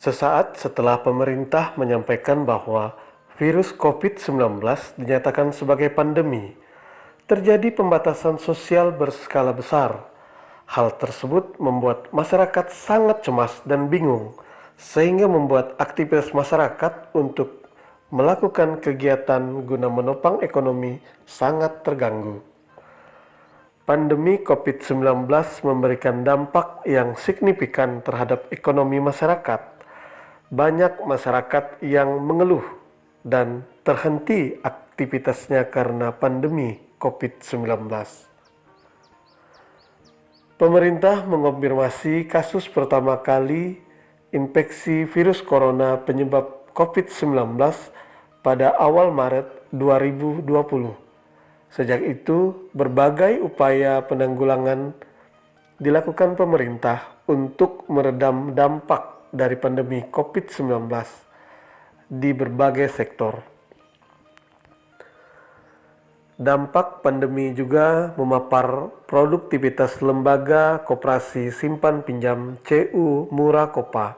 Sesaat setelah pemerintah menyampaikan bahwa virus COVID-19 dinyatakan sebagai pandemi, terjadi pembatasan sosial berskala besar. Hal tersebut membuat masyarakat sangat cemas dan bingung, sehingga membuat aktivitas masyarakat untuk melakukan kegiatan guna menopang ekonomi sangat terganggu. Pandemi COVID-19 memberikan dampak yang signifikan terhadap ekonomi masyarakat. Banyak masyarakat yang mengeluh dan terhenti aktivitasnya karena pandemi COVID-19. Pemerintah mengonfirmasi kasus pertama kali infeksi virus corona penyebab COVID-19 pada awal Maret 2020. Sejak itu, berbagai upaya penanggulangan dilakukan pemerintah untuk meredam dampak dari pandemi COVID-19 di berbagai sektor. Dampak pandemi juga memapar produktivitas lembaga koperasi simpan pinjam CU Murakopa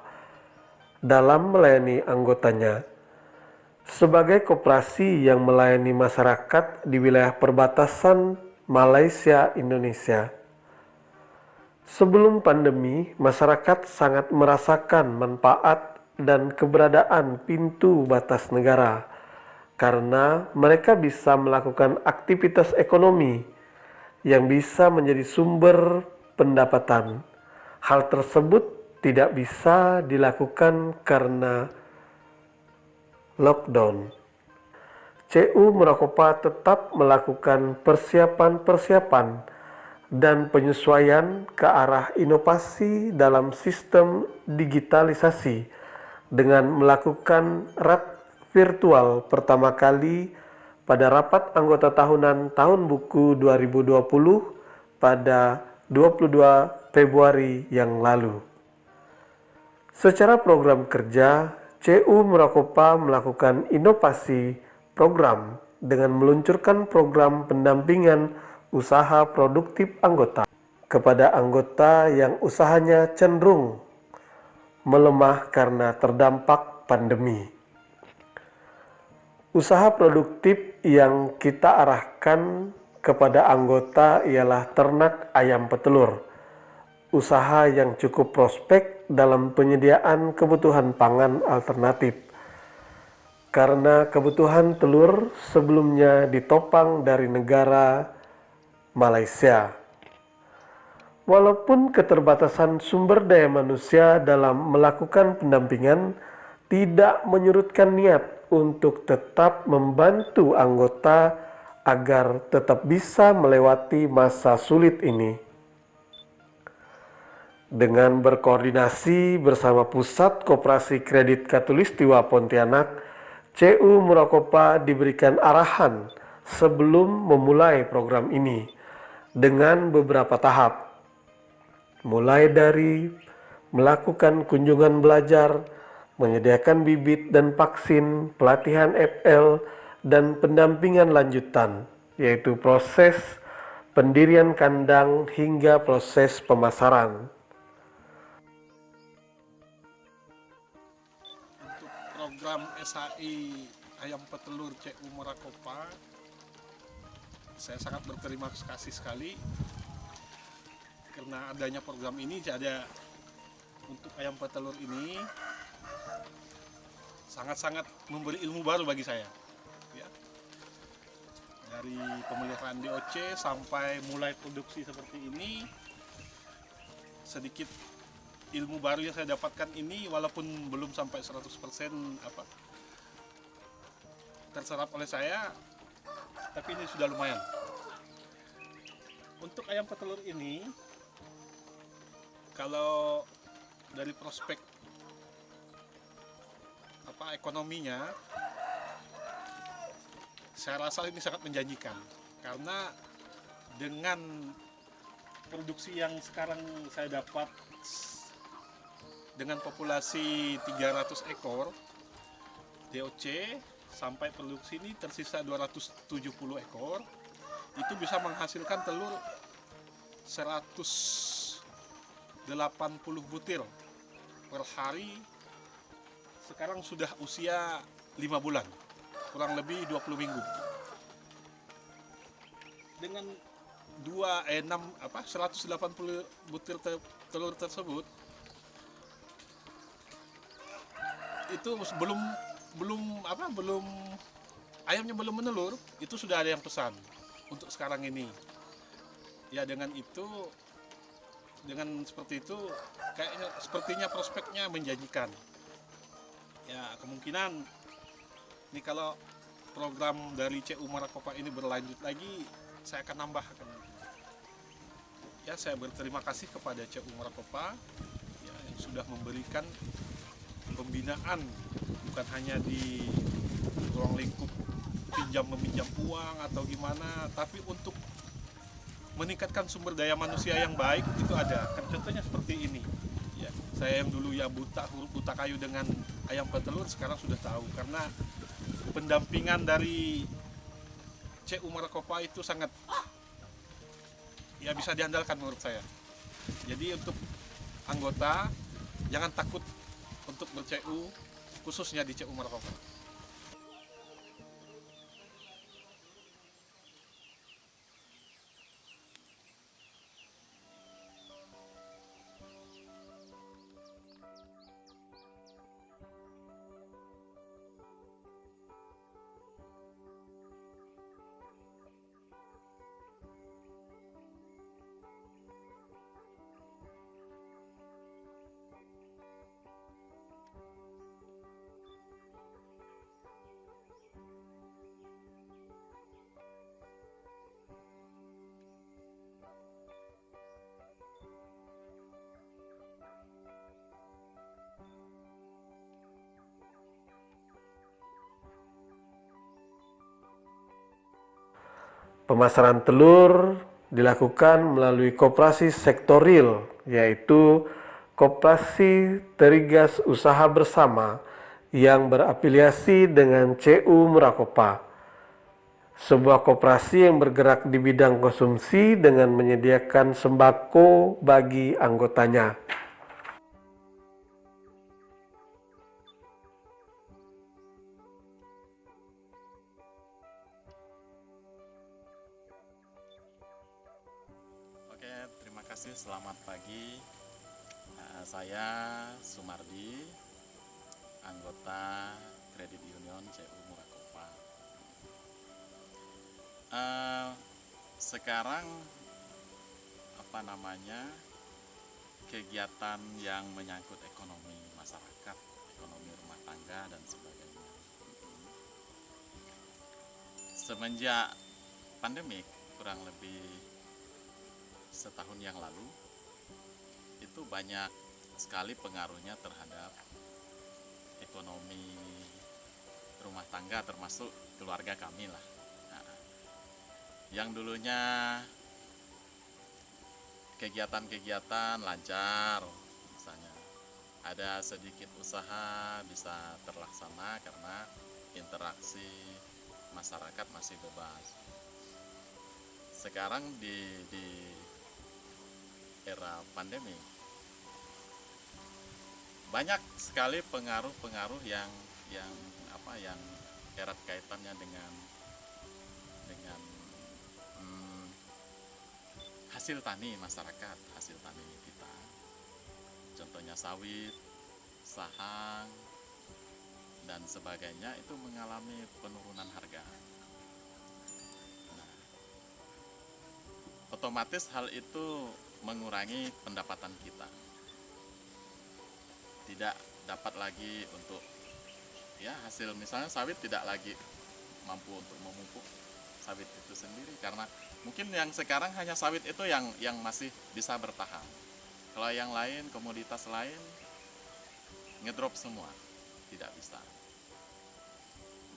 dalam melayani anggotanya. Sebagai koperasi yang melayani masyarakat di wilayah perbatasan Malaysia-Indonesia, sebelum pandemi, masyarakat sangat merasakan manfaat dan keberadaan pintu batas negara karena mereka bisa melakukan aktivitas ekonomi yang bisa menjadi sumber pendapatan. Hal tersebut tidak bisa dilakukan karena lockdown. CU Murakopa tetap melakukan persiapan-persiapan dan penyesuaian ke arah inovasi dalam sistem digitalisasi dengan melakukan rat virtual pertama kali pada rapat anggota tahunan tahun buku 2020 pada 22 Februari yang lalu. Secara program kerja, CU Murakopa melakukan inovasi program dengan meluncurkan program pendampingan usaha produktif anggota kepada anggota yang usahanya cenderung melemah karena terdampak pandemi. Usaha produktif yang kita arahkan kepada anggota ialah ternak ayam petelur, usaha yang cukup prospek dalam penyediaan kebutuhan pangan alternatif, karena kebutuhan telur sebelumnya ditopang dari negara Malaysia. Walaupun keterbatasan sumber daya manusia dalam melakukan pendampingan tidak menyurutkan niat untuk tetap membantu anggota agar tetap bisa melewati masa sulit ini. Dengan berkoordinasi bersama Pusat Koperasi Kredit Khatulistiwa Pontianak, CU Murakopa diberikan arahan sebelum memulai program ini dengan beberapa tahap, mulai dari melakukan kunjungan belajar, menyediakan bibit dan vaksin, pelatihan FL, dan pendampingan lanjutan, yaitu proses pendirian kandang hingga proses pemasaran. Program SHI Ayam Petelur CU Murakopa, saya sangat berterima kasih sekali karena adanya program ini. Jadi untuk ayam petelur ini sangat-sangat memberi ilmu baru bagi saya ya. Dari pemeliharaan DOC sampai mulai produksi seperti ini, sedikit ilmu baru yang saya dapatkan ini walaupun belum sampai 100% terserap oleh saya, tapi ini sudah lumayan. Untuk ayam petelur ini, kalau dari prospek ekonominya, saya rasa ini sangat menjanjikan karena dengan produksi yang sekarang saya dapat dengan populasi 300 ekor DOC, sampai produksi ini tersisa 270 ekor, itu bisa menghasilkan telur 180 butir per hari sekarang sudah usia 5 bulan, kurang lebih 20 minggu. Dengan 180 butir telur tersebut, itu belum ayamnya belum menelur, itu sudah ada yang pesan untuk sekarang ini. Ya dengan seperti itu sepertinya prospeknya menjanjikan. Ya kemungkinan ini kalau program dari CU Marakopa ini berlanjut lagi, saya akan nambahkan. Ya saya berterima kasih kepada CU Marakopa ya, yang sudah memberikan pembinaan bukan hanya di ruang lingkup pinjam meminjam uang atau gimana, tapi untuk meningkatkan sumber daya manusia yang baik itu ada. Kan contohnya seperti ini. Ya, saya yang dulu ya buta kayu dengan ayam petelur sekarang sudah tahu karena pendampingan dari CU Marakopa itu sangat ya bisa diandalkan menurut saya. Jadi untuk anggota jangan takut untuk ber-CU khususnya di CU Marakopa. Pemasaran telur dilakukan melalui koperasi sektoril, yaitu Koperasi Terigas Usaha Bersama yang berafiliasi dengan CU Murakopa, sebuah koperasi yang bergerak di bidang konsumsi dengan menyediakan sembako bagi anggotanya. Oke, terima kasih. Selamat pagi. Saya Sumardi, anggota Kredit Union CU Murakopa. Sekarang kegiatan yang menyangkut ekonomi masyarakat, ekonomi rumah tangga dan sebagainya. Semenjak pandemik kurang lebih setahun yang lalu, itu banyak sekali pengaruhnya terhadap ekonomi rumah tangga, termasuk keluarga kami lah. Nah, yang dulunya kegiatan-kegiatan lancar, misalnya ada sedikit usaha bisa terlaksana karena interaksi masyarakat masih bebas. Sekarang di era pandemi banyak sekali pengaruh-pengaruh yang erat kaitannya dengan hasil tani masyarakat, hasil tani kita. Contohnya sawit, sahang, dan sebagainya itu mengalami penurunan harga. Nah, otomatis hal itu mengurangi pendapatan kita. Tidak dapat lagi untuk hasil, misalnya sawit tidak lagi mampu untuk memupuk sawit itu sendiri, karena mungkin yang sekarang hanya sawit itu yang masih bisa bertahan. Kalau yang lain, komoditas lain ngedrop semua, tidak bisa.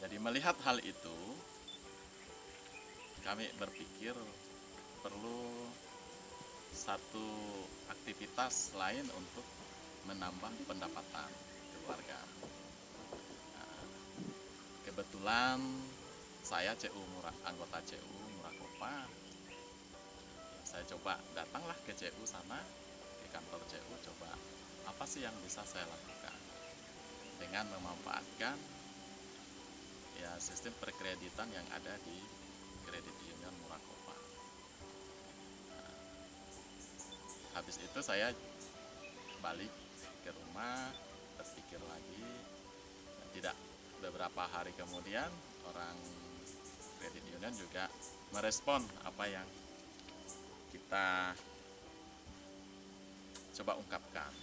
Jadi melihat hal itu, kami berpikir perlu satu aktivitas lain untuk menambah pendapatan keluarga. Nah, kebetulan saya anggota CU Murakopa, saya coba datanglah ke CU sana, ke kantor CU, coba apa sih yang bisa saya lakukan. dengan memanfaatkan ya sistem perkreditan yang ada di Kredit Union Murakopa. Habis itu saya balik ke rumah, berpikir lagi, dan tidak beberapa hari kemudian orang Kredit Union juga merespon apa yang kita coba ungkapkan.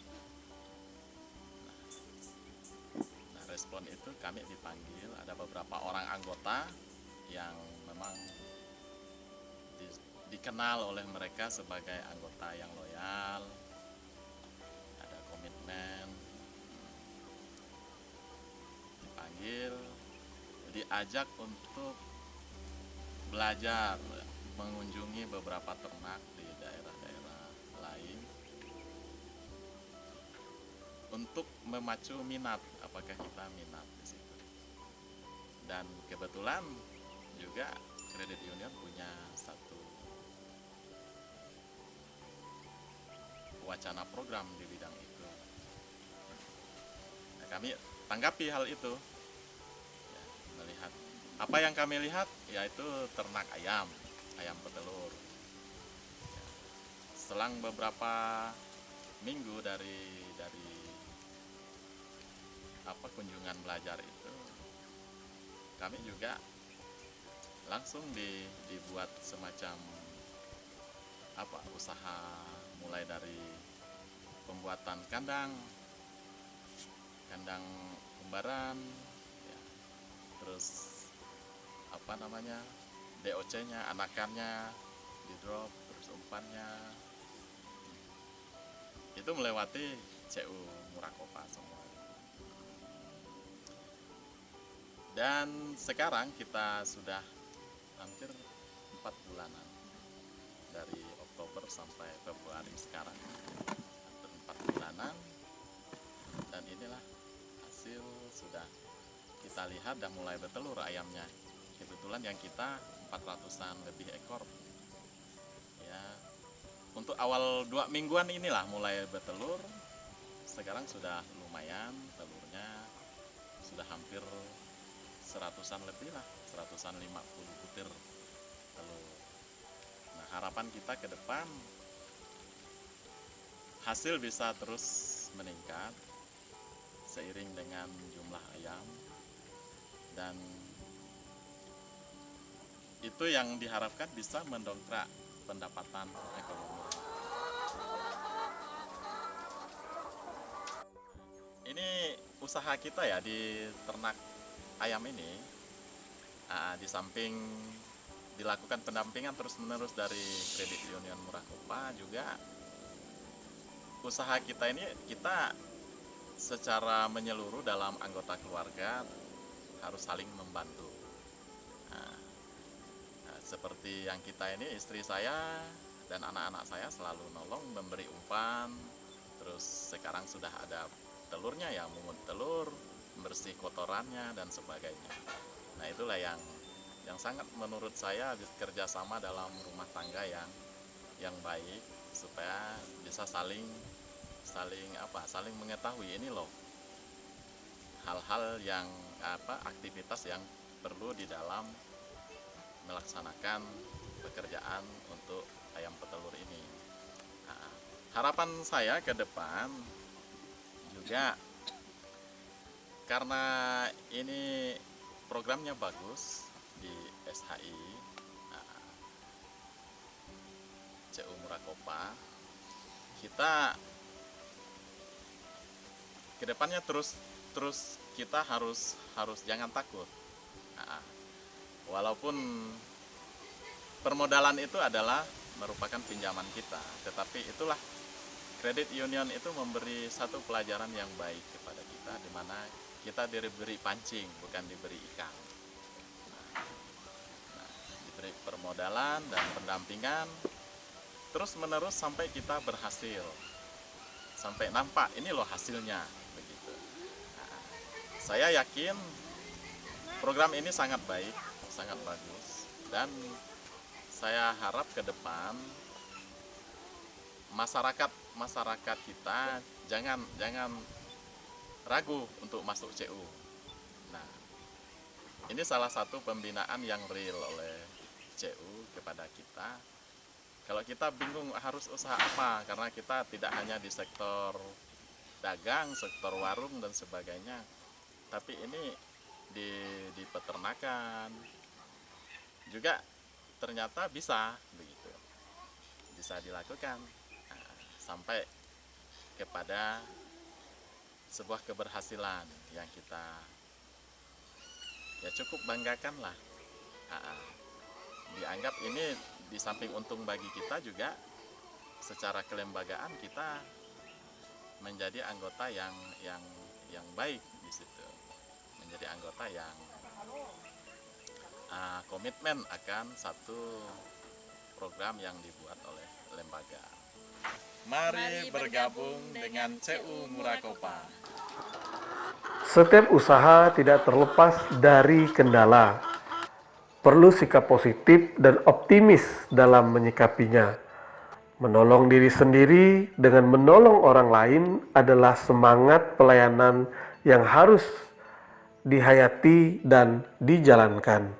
Nah, respon itu kami dipanggil, ada beberapa orang anggota yang memang dikenal oleh mereka sebagai anggota yang loyal, ada komitmen, dipanggil, diajak untuk belajar mengunjungi beberapa ternak di daerah-daerah lain untuk memacu minat, apakah kita minat di situ. Dan kebetulan juga Kredit Union punya satu wacana program di bidang itu. Nah, kami tanggapi hal itu, ya, melihat apa yang kami lihat yaitu ternak ayam petelur. Ya, selang beberapa minggu dari kunjungan belajar itu, kami juga langsung dibuat semacam usaha, mulai dari pembuatan kandang kembaran, ya, terus DOC-nya, anakannya di drop, terus umpannya itu melewati CU Murakopa semua. Dan sekarang kita sudah hampir 4 bulanan, dari Oktober sampai Februari sekarang, hampir 4 bulanan, dan inilah hasil sudah kita lihat dan mulai bertelur ayamnya. Kebetulan yang kita 400-an lebih ekor. Ya, untuk awal 2 mingguan inilah mulai bertelur. Sekarang sudah lumayan, telurnya sudah hampir 100-an lebih lah, 150 butir telur. Nah, harapan kita ke depan hasil bisa terus meningkat seiring dengan jumlah ayam, dan itu yang diharapkan bisa mendongkrak pendapatan ekonomi. Ini usaha kita ya di ternak ayam ini, di samping dilakukan pendampingan terus-menerus dari Kredit Union Murakopa, juga usaha kita ini kita secara menyeluruh dalam anggota keluarga harus saling membantu. Seperti yang kita ini, istri saya dan anak-anak saya selalu nolong memberi umpan, terus sekarang sudah ada telurnya ya, mungut telur, bersih kotorannya dan sebagainya. Nah, itulah yang sangat menurut saya kerjasama dalam rumah tangga yang baik, supaya bisa saling mengetahui ini loh hal-hal yang aktivitas yang perlu di dalam melaksanakan pekerjaan untuk ayam petelur ini. Nah, harapan saya ke depan juga, karena ini programnya bagus di SHI, CU Murakopa, kita kedepannya terus kita harus jangan takut. Walaupun permodalan itu adalah merupakan pinjaman kita, tetapi itulah Kredit Union itu memberi satu pelajaran yang baik kepada kita, di mana kita diberi pancing, bukan diberi ikan. Diberi permodalan dan pendampingan terus menerus sampai kita berhasil, sampai nampak ini loh hasilnya, begitu. Saya yakin program ini sangat baik, sangat bagus, dan saya harap ke depan masyarakat kita jangan ragu untuk masuk CU. Nah, ini salah satu pembinaan yang real oleh CU kepada kita. Kalau kita bingung harus usaha apa, karena kita tidak hanya di sektor dagang, sektor warung dan sebagainya, tapi ini di peternakan juga ternyata bisa begitu, bisa dilakukan. Nah, sampai kepada sebuah keberhasilan yang kita ya cukup banggakan lah. Dianggap ini di samping untung bagi kita juga secara kelembagaan kita menjadi anggota yang baik di situ, menjadi anggota yang komitmen akan satu program yang dibuat oleh lembaga. Mari bergabung dengan CU Murakopa. Setiap usaha tidak terlepas dari kendala. Perlu sikap positif dan optimis dalam menyikapinya. Menolong diri sendiri dengan menolong orang lain adalah semangat pelayanan yang harus dihayati dan dijalankan.